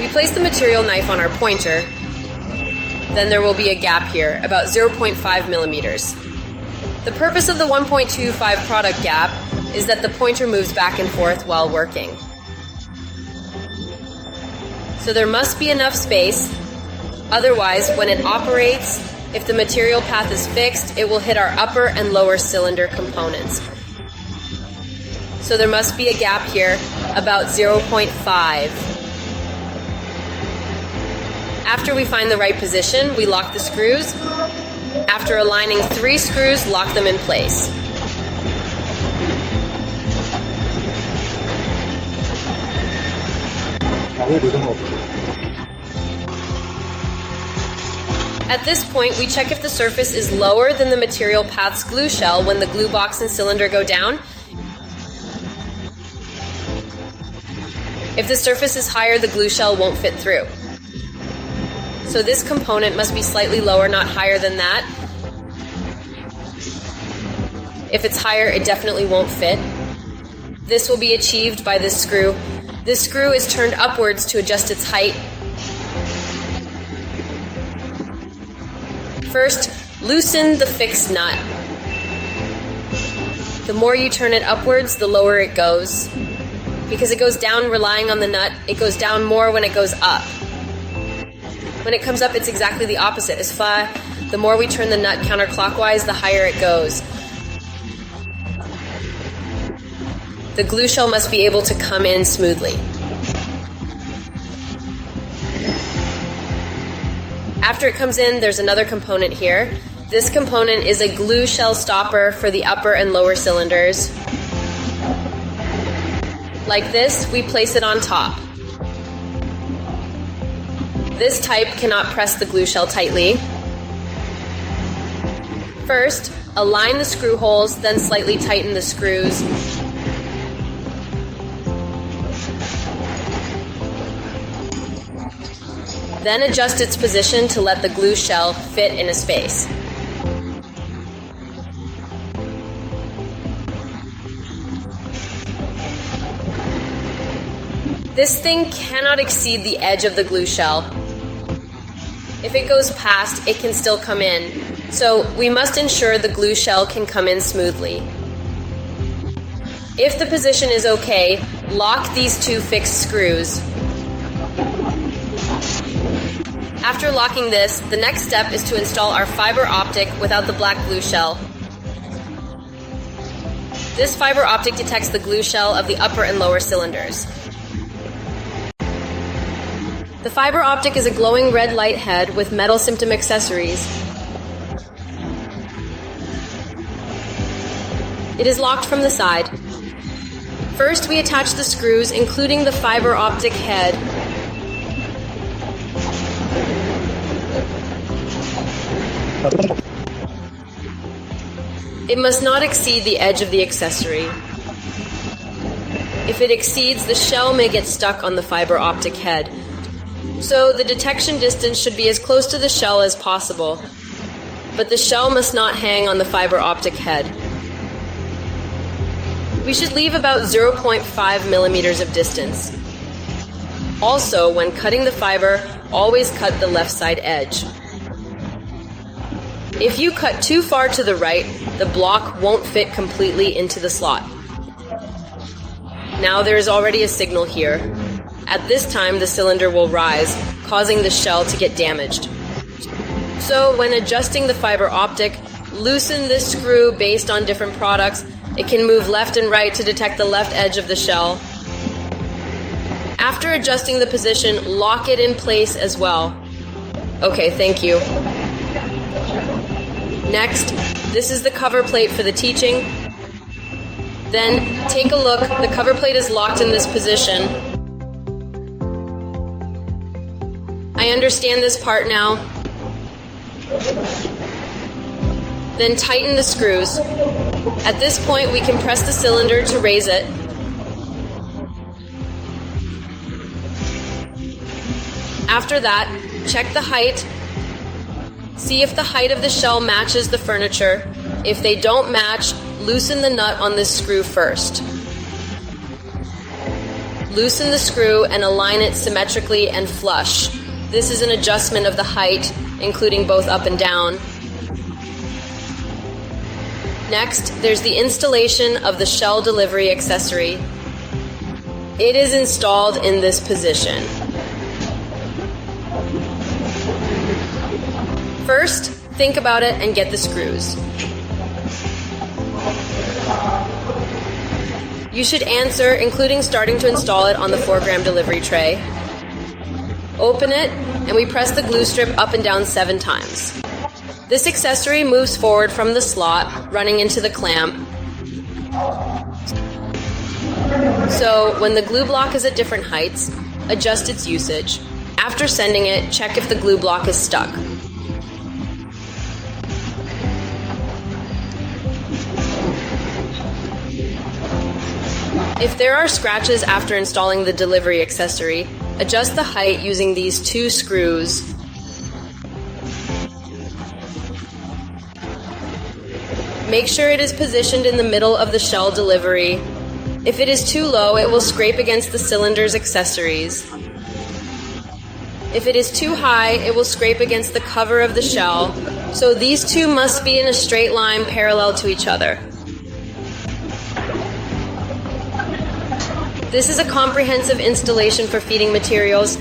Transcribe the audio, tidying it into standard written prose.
We place the material knife on our pointer, then there will be a gap here, about 0.5 millimeters. The purpose of the 1.25 product gap is that the pointer moves back and forth while working. So there must be enough space, otherwise when it operates, if the material path is fixed, it will hit our upper and lower cylinder components. So there must be a gap here, about 0.5. After we find the right position, we lock the screws. After aligning 3 screws, lock them in place. At this point, we check if the surface is lower than the material path's glue shell when the glue box and cylinder go down. If the surface is higher, the glue shell won't fit through. So this component must be slightly lower, not higher than that. If it's higher, it definitely won't fit. This will be achieved by this screw. This screw is turned upwards to adjust its height. First, loosen the fixed nut. The more you turn it upwards, the lower it goes. Because it goes down relying on the nut, it goes down more when it goes up. When it comes up, it's exactly the opposite. The more we turn the nut counterclockwise, the higher it goes. The glue shell must be able to come in smoothly. After it comes in, there's another component here. This component is a glue shell stopper for the upper and lower cylinders. Like this, we place it on top. This type cannot press the glue shell tightly. First, align the screw holes, then slightly tighten the screws. Then adjust its position to let the glue shell fit in a space. This thing cannot exceed the edge of the glue shell. If it goes past, it can still come in. So we must ensure the glue shell can come in smoothly. If the position is okay, lock these 2 fixed screws. After locking this, the next step is to install our fiber optic without the black glue shell. This fiber optic detects the glue shell of the upper and lower cylinders. The fiber optic is a glowing red light head with metal symptom accessories. It is locked from the side. First, we attach the screws, including the fiber optic head. It must not exceed the edge of the accessory. If it exceeds, the shell may get stuck on the fiber optic head. So the detection distance should be as close to the shell as possible, but the shell must not hang on the fiber optic head. We should leave about 0.5 millimeters of distance. Also, when cutting the fiber, always cut the left side edge. If you cut too far to the right, the block won't fit completely into the slot. Now there is already a signal here. At this time, the cylinder will rise, causing the shell to get damaged. So when adjusting the fiber optic, loosen this screw based on different products. It can move left and right to detect the left edge of the shell. After adjusting the position, lock it in place as well. Okay, thank you. Next, this is the cover plate for the teaching. Then, take a look. The cover plate is locked in this position. I understand this part now. Then tighten the screws. At this point, we can press the cylinder to raise it. After that, check the height. See if the height of the shell matches the furniture. If they don't match, loosen the nut on this screw first. Loosen the screw and align it symmetrically and flush. This is an adjustment of the height, including both up and down. Next, there's the installation of the shell delivery accessory. It is installed in this position. First, think about it and get the screws. You should answer, including starting to install it on the 4-gram delivery tray. Open it, and we press the glue strip up and down 7 times. This accessory moves forward from the slot, running into the clamp. So, when the glue block is at different heights, adjust its usage. After sending it, check if the glue block is stuck. If there are scratches after installing the delivery accessory, adjust the height using these 2 screws. Make sure it is positioned in the middle of the shell delivery. If it is too low, it will scrape against the cylinder's accessories. If it is too high, it will scrape against the cover of the shell, so these 2 must be in a straight line parallel to each other. This is a comprehensive installation for feeding materials